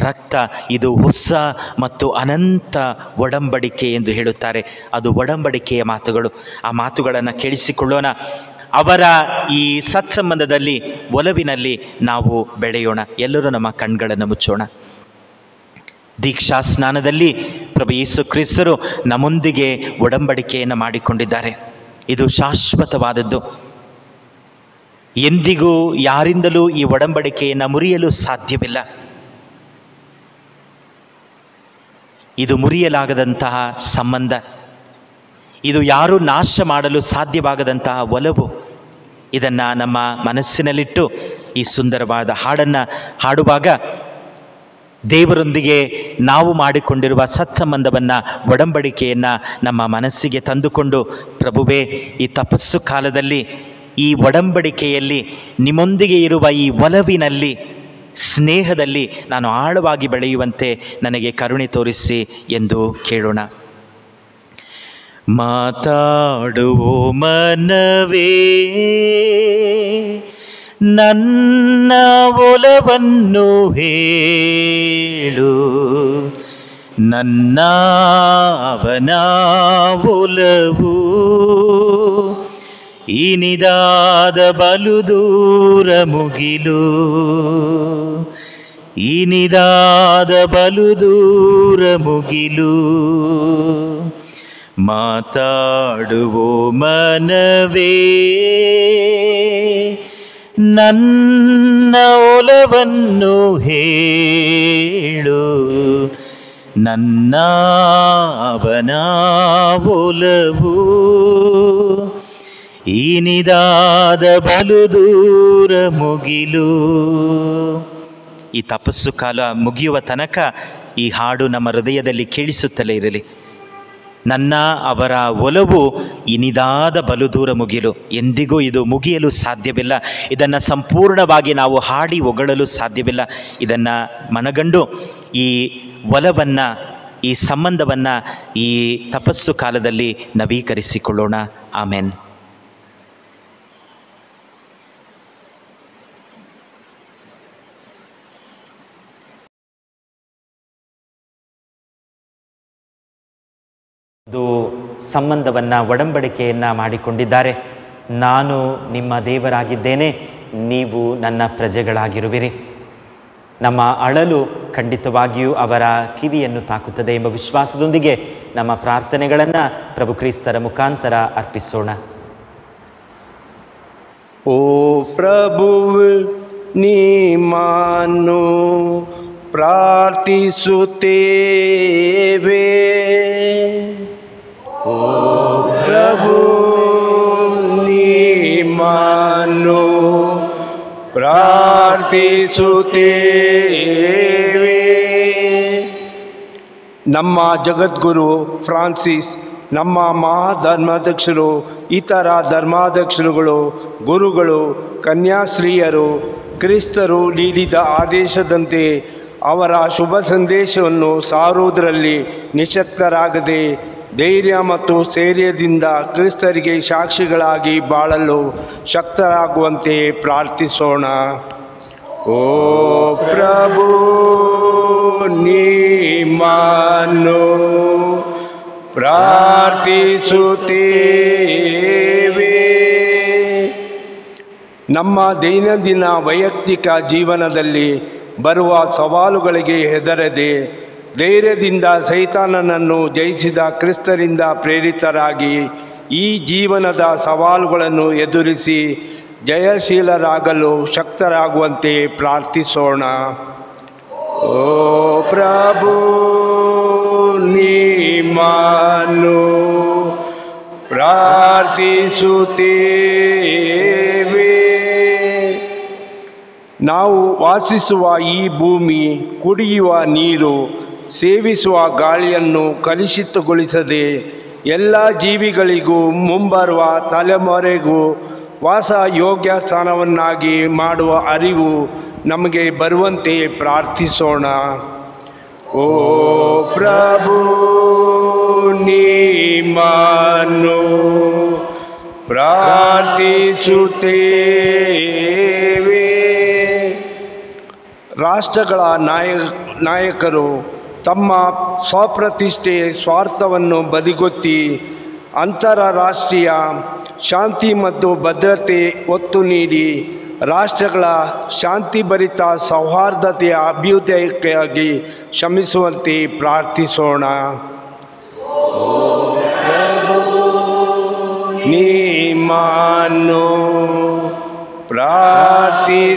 ರಕ್ತ. ಇದು ಹೊಸ ಮತ್ತು ಅನಂತ ಒಡಂಬಡಿಕೆ ಎಂದು ಹೇಳುತ್ತಾರೆ. ಅದು ಒಡಂಬಡಿಕೆಯ ಮಾತುಗಳು. ಆ ಮಾತುಗಳನ್ನು ಕೇಳಿಸಿಕೊಳ್ಳೋಣ. ಅವರ ಈ ಸತ್ಸಂಬಂಧದಲ್ಲಿ, ಒಲವಿನಲ್ಲಿ ನಾವು ಬೆಳೆಯೋಣ. ಎಲ್ಲರೂ ನಮ್ಮ ಕಣ್ಗಳನ್ನು ಮುಚ್ಚೋಣ. ದೀಕ್ಷಾ ಸ್ನಾನದಲ್ಲಿ ಪ್ರಭು ಯೇಸು ಕ್ರಿಸ್ತರು ನಮ್ಮೊಂದಿಗೆ ಒಡಂಬಡಿಕೆಯನ್ನು ಮಾಡಿಕೊಂಡಿದ್ದಾರೆ. ಇದು ಶಾಶ್ವತವಾದದ್ದು. ಎಂದಿಗೂ ಯಾರಿಂದಲೂ ಈ ಒಡಂಬಡಿಕೆಯನ್ನು ಮುರಿಯಲು ಸಾಧ್ಯವಿಲ್ಲ. ಇದು ಮುರಿಯಲಾಗದಂತಹ ಸಂಬಂಧ. ಇದು ಯಾರೂ ನಾಶ ಮಾಡಲು ಸಾಧ್ಯವಾಗದಂತಹ ಒಲವು. ಇದನ್ನು ನಮ್ಮ ಮನಸ್ಸಿನಲ್ಲಿಟ್ಟು ಈ ಸುಂದರವಾದ ಹಾಡನ್ನು ಹಾಡುವಾಗ ದೇವರೊಂದಿಗೆ ನಾವು ಮಾಡಿಕೊಂಡಿರುವ ಸತ್ಸಂಬಂಧವನ್ನು, ಒಡಂಬಡಿಕೆಯನ್ನು ನಮ್ಮ ಮನಸ್ಸಿಗೆ ತಂದುಕೊಂಡು, ಪ್ರಭುವೇ, ಈ ತಪಸ್ಸು ಕಾಲದಲ್ಲಿ, ಈ ಒಡಂಬಡಿಕೆಯಲ್ಲಿ, ನಿಮ್ಮೊಂದಿಗೆ ಇರುವ ಈ ಒಲವಿನಲ್ಲಿ, ಸ್ನೇಹದಲ್ಲಿ ನಾನು ಆಳವಾಗಿ ಬೆಳೆಯುವಂತೆ ನನಗೆ ಕರುಣೆ ತೋರಿಸಿ ಎಂದು ಕೇಳೋಣ. ಮಾತಾಡುವೋ ಮನವೇ, ನನ್ನ ಒಲವನ್ನು ಹೇಳು, ನನ್ನ ಅವನ ಒಲವು ಇನಿದಾದ ಬಲು ದೂರ ಮುಗಿಲು, ಇನಿದಾದ ಬಲು ದೂರ ಮುಗಿಲು. ಮಾತಾಡುವೋ ಮನವೇ, ನನ್ನ ಒಲವನ್ನು ಹೇಳು, ನನ್ನ ಅವನ ಒಲವು ಇನಿದಾದ ಬಲು ದೂರ ಮುಗಿಲು. ಈ ತಪಸ್ಸು ಕಾಲ ಮುಗಿಯುವ ತನಕ ಈ ಹಾಡು ನಮ್ಮ ಹೃದಯದಲ್ಲಿ ಕೇಳಿಸುತ್ತಲೇ ಇರಲಿ. ನನ್ನ ಅವರ ಒಲವು ಇನಿದಾದ ಬಲು ದೂರ ಮುಗಿಲು. ಎಂದಿಗೂ ಇದು ಮುಗಿಯಲು ಸಾಧ್ಯವಿಲ್ಲ. ಇದನ್ನು ಸಂಪೂರ್ಣವಾಗಿ ನಾವು ಹಾಡಿ ಹೊಗಳಲು ಸಾಧ್ಯವಿಲ್ಲ. ಇದನ್ನು ಮನಗಂಡು ಈ ಒಲವನ್ನು, ಈ ಸಂಬಂಧವನ್ನು ಈ ತಪಸ್ಸು ಕಾಲದಲ್ಲಿ ನವೀಕರಿಸಿಕೊಳ್ಳೋಣ. ಆಮೆನ್. ಇದು ಸಂಬಂಧವನ್ನು, ಒಡಂಬಡಿಕೆಯನ್ನು ಮಾಡಿಕೊಂಡಿದ್ದಾರೆ. ನಾನು ನಿಮ್ಮ ದೇವರಾಗಿದ್ದೇನೆ, ನೀವು ನನ್ನ ಪ್ರಜೆಗಳಾಗಿರುವಿರಿ. ನಮ್ಮ ಅಳಲು ಖಂಡಿತವಾಗಿಯೂ ಅವರ ಕಿವಿಯನ್ನು ತಾಕುತ್ತದೆ ಎಂಬ ವಿಶ್ವಾಸದೊಂದಿಗೆ ನಮ್ಮ ಪ್ರಾರ್ಥನೆಗಳನ್ನು ಪ್ರಭು ಕ್ರಿಸ್ತರ ಮುಖಾಂತರ ಅರ್ಪಿಸೋಣ. ಓ ಪ್ರಭುವೆ, ನಿಮ್ಮನ್ನು ಪ್ರಾರ್ಥಿಸುತ್ತೇವೆ. ಓ ಪ್ರಭು, ನಿಮ್ಮನ್ನು ಪ್ರಾರ್ಥಿಸುತ್ತೇವೆ. ನಮ್ಮ ಜಗದ್ಗುರು ಫ್ರಾನ್ಸಿಸ್, ನಮ್ಮ ಮಹಾಧರ್ಮಾಧ್ಯಕ್ಷರು, ಇತರ ಧರ್ಮಾಧ್ಯಕ್ಷರುಗಳು, ಗುರುಗಳು, ಕನ್ಯಾಶ್ರೀಯರು ಕ್ರಿಸ್ತರು ನೀಡಿದ ಆದೇಶದಂತೆ ಅವರ ಶುಭ ಸಂದೇಶವನ್ನು ಸಾರುವುದರಲ್ಲಿ ನಿಶ್ಶಕ್ತರಾಗದೆ ಧೈರ್ಯ ಮತ್ತು ಸ್ಥೈರ್ಯದಿಂದ ಕ್ರಿಸ್ತರಿಗೆ ಸಾಕ್ಷಿಗಳಾಗಿ ಬಾಳಲು ಶಕ್ತರಾಗುವಂತೆ ಪ್ರಾರ್ಥಿಸೋಣ. ಓ ಪ್ರಭು, ನಿಮ್ಮನ್ನು ಪ್ರಾರ್ಥಿಸುತ್ತೇವೆ. ನಮ್ಮ ದೈನಂದಿನ ವೈಯಕ್ತಿಕ ಜೀವನದಲ್ಲಿ ಬರುವ ಸವಾಲುಗಳಿಗೆ ಹೆದರದೆ ಧೈರ್ಯದಿಂದ ಸೈತಾನನನ್ನು ಜಯಿಸಿದ ಕ್ರಿಸ್ತರಿಂದ ಪ್ರೇರಿತರಾಗಿ ಈ ಜೀವನದ ಸವಾಲುಗಳನ್ನು ಎದುರಿಸಿ ಜಯಶೀಲರಾಗಲು ಶಕ್ತರಾಗುವಂತೆ ಪ್ರಾರ್ಥಿಸೋಣ. ಓ ಪ್ರಭು, ನಿಮ್ಮನ್ನು ಪ್ರಾರ್ಥಿಸುತ್ತೇವೆ. ನಾವು ವಾಸಿಸುವ ಈ ಭೂಮಿ, ಕುಡಿಯುವ ನೀರು, ಸೇವಿಸುವ ಗಾಳಿಯನ್ನು ಕಲುಷಿತಗೊಳಿಸದೆ ಎಲ್ಲ ಜೀವಿಗಳಿಗೂ ಮುಂಬರುವ ತಲೆಮಾರಿಗೂ ವಾಸ ಯೋಗ್ಯ ಸ್ಥಾನವನ್ನಾಗಿ ಮಾಡುವ ಅರಿವು ನಮಗೆ ಬರುವಂತೆ ಪ್ರಾರ್ಥಿಸೋಣ. ಓ ಪ್ರಭು, ನಿಮ್ಮನ್ನು ಪ್ರಾರ್ಥಿಸುತ್ತೇವೆ. ರಾಷ್ಟ್ರಗಳ ನಾಯಕರು ತಮ್ಮ ಸ್ವಪ್ರತಿಷ್ಠೆ ಸ್ವಾರ್ಥವನ್ನು ಬದಿಗೊತ್ತಿ ಅಂತಾರಾಷ್ಟ್ರೀಯ ಶಾಂತಿ ಮತ್ತು ಭದ್ರತೆ ಒತ್ತು ನೀಡಿ ರಾಷ್ಟ್ರಗಳ ಶಾಂತಿಭರಿತ ಸೌಹಾರ್ದತೆಯ ಅಭ್ಯುದಯಕ್ಕಾಗಿ ಶ್ರಮಿಸುವಂತೆ ಪ್ರಾರ್ಥಿಸೋಣ. ನಿಮ್ಮನ್ನು ಪ್ರಾರ್ಥಿಸುತ್ತೇವೆ.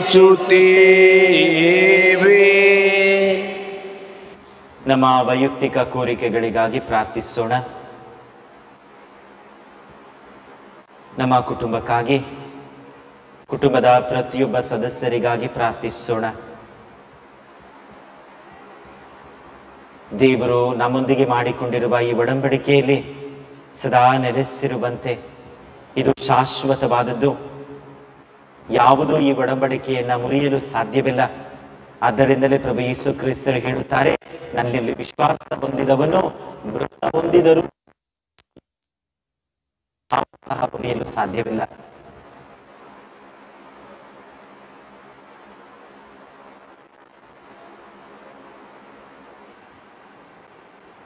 ನಮ್ಮ ವೈಯಕ್ತಿಕ ಕೋರಿಕೆಗಳಿಗಾಗಿ ಪ್ರಾರ್ಥಿಸೋಣ. ನಮ್ಮ ಕುಟುಂಬಕ್ಕಾಗಿ, ಕುಟುಂಬದ ಪ್ರತಿಯೊಬ್ಬ ಸದಸ್ಯರಿಗಾಗಿ ಪ್ರಾರ್ಥಿಸೋಣ. ದೇವರು ನಮ್ಮೊಂದಿಗೆ ಮಾಡಿಕೊಂಡಿರುವ ಈ ಒಡಂಬಡಿಕೆಯಲ್ಲಿ ಸದಾ ನೆಲೆಸಿರುವಂತೆ, ಇದು ಶಾಶ್ವತವಾದದ್ದು. ಯಾವುದೂ ಈ ಒಡಂಬಡಿಕೆಯನ್ನು ಮುರಿಯಲು ಸಾಧ್ಯವಿಲ್ಲ. ಆದ್ದರಿಂದಲೇ ಪ್ರಭು ಯೇಸು ಕ್ರಿಸ್ತರು ಹೇಳುತ್ತಾರೆ, ನನ್ನಲ್ಲಿ ವಿಶ್ವಾಸ ಹೊಂದಿದವನು ಮೃತ ಹೊಂದಿದರೂ ಸಹ ಮುರಿಯಲು ಸಾಧ್ಯವಿಲ್ಲ.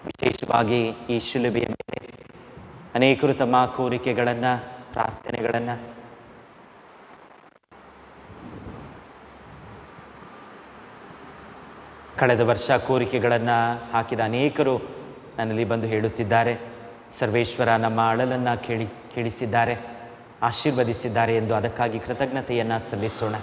ವಿಶೇಷವಾಗಿ ಈ ಶಿಲುಬೆಯ ಮೇಲೆ ಅನೇಕರು ತಮ್ಮ ಕೋರಿಕೆಗಳನ್ನು, ಪ್ರಾರ್ಥನೆಗಳನ್ನು ಕಳೆದ ವರ್ಷ ಕೋರಿಕೆಗಳನ್ನು ಹಾಕಿದ ಅನೇಕರು ನನ್ನಲ್ಲಿ ಬಂದು ಹೇಳುತ್ತಿದ್ದಾರೆ, ಸರ್ವೇಶ್ವರ ನಮ್ಮ ಅಳಲನ್ನು ಕೇಳಿಸಿದ್ದಾರೆ, ಆಶೀರ್ವದಿಸಿದ್ದಾರೆ ಎಂದು. ಅದಕ್ಕಾಗಿ ಕೃತಜ್ಞತೆಯನ್ನು ಸಲ್ಲಿಸೋಣ.